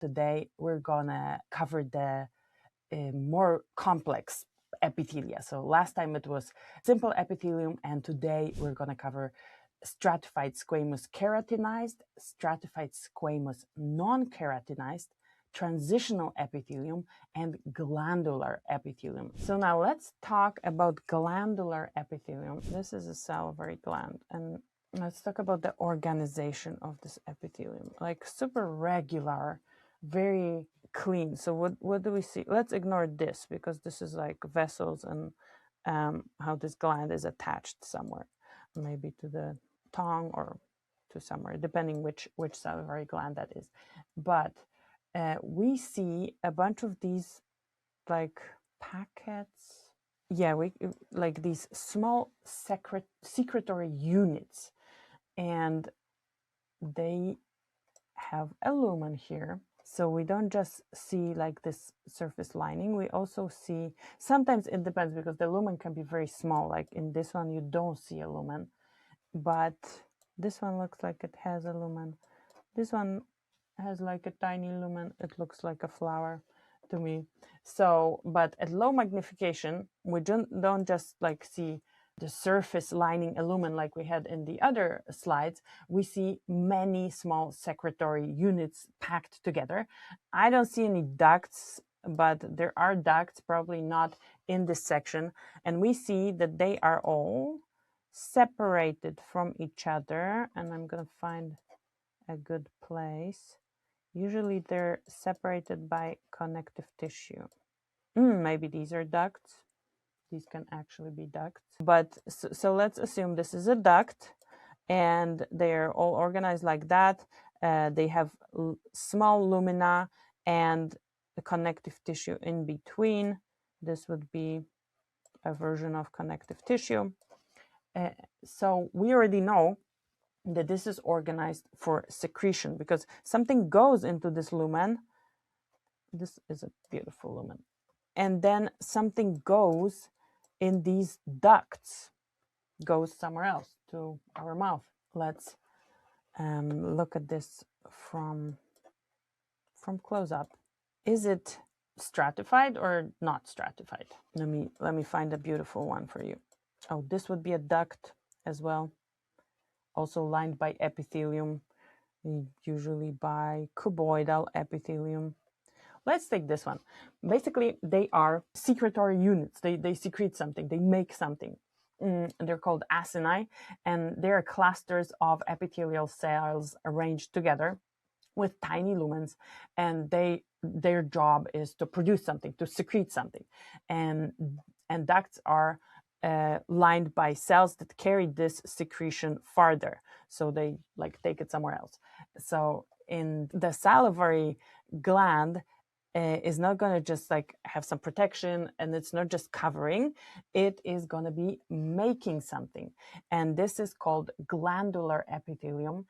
Today, we're gonna cover the more complex epithelia. So last time it was simple epithelium, and today we're gonna cover stratified squamous keratinized, stratified squamous non-keratinized, transitional epithelium, and glandular epithelium. So now let's talk about glandular epithelium. This is a salivary gland, and let's talk about the organization of this epithelium. Like super regular, very clean. So what do we see? Let's ignore this because this is like vessels and how this gland is attached somewhere, maybe to the tongue or to somewhere, depending which salivary gland that is. But we see a bunch of these like packets. Yeah, we like these small secretory units, and they have a lumen here. So we don't just see like this surface lining, we also see, sometimes it depends because the lumen can be very small. Like in this one, you don't see a lumen, but this one looks like it has a lumen. This one has like a tiny lumen. It looks like a flower to me. So, but at low magnification, we don't just like see the surface lining a lumen like we had in the other slides. We see many small secretory units packed together. I don't see any ducts, but there are ducts, probably not in this section. And we see that they are all separated from each other. And I'm going to find a good place. Usually they're separated by connective tissue. Maybe these are ducts. These can actually be ducts. But so let's assume this is a duct and they're all organized like that. They have small lumina and the connective tissue in between. This would be a version of connective tissue. So we already know that this is organized for secretion because something goes into this lumen. This is a beautiful lumen. And then something goes in these ducts, goes somewhere else to our mouth. Let's look at this from close up. Is it stratified or not stratified? Let me find a beautiful one for you. Oh, this would be a duct as well, also lined by epithelium, usually by cuboidal epithelium. Let's take this one. Basically, they are secretory units. They secrete something, they make something. They're called acini, and they're clusters of epithelial cells arranged together with tiny lumens, and their job is to produce something, to secrete something. And ducts are lined by cells that carry this secretion farther. So they like take it somewhere else. So in the salivary gland, is not going to just like have some protection, and it's not just covering, it is going to be making something. And this is called glandular epithelium.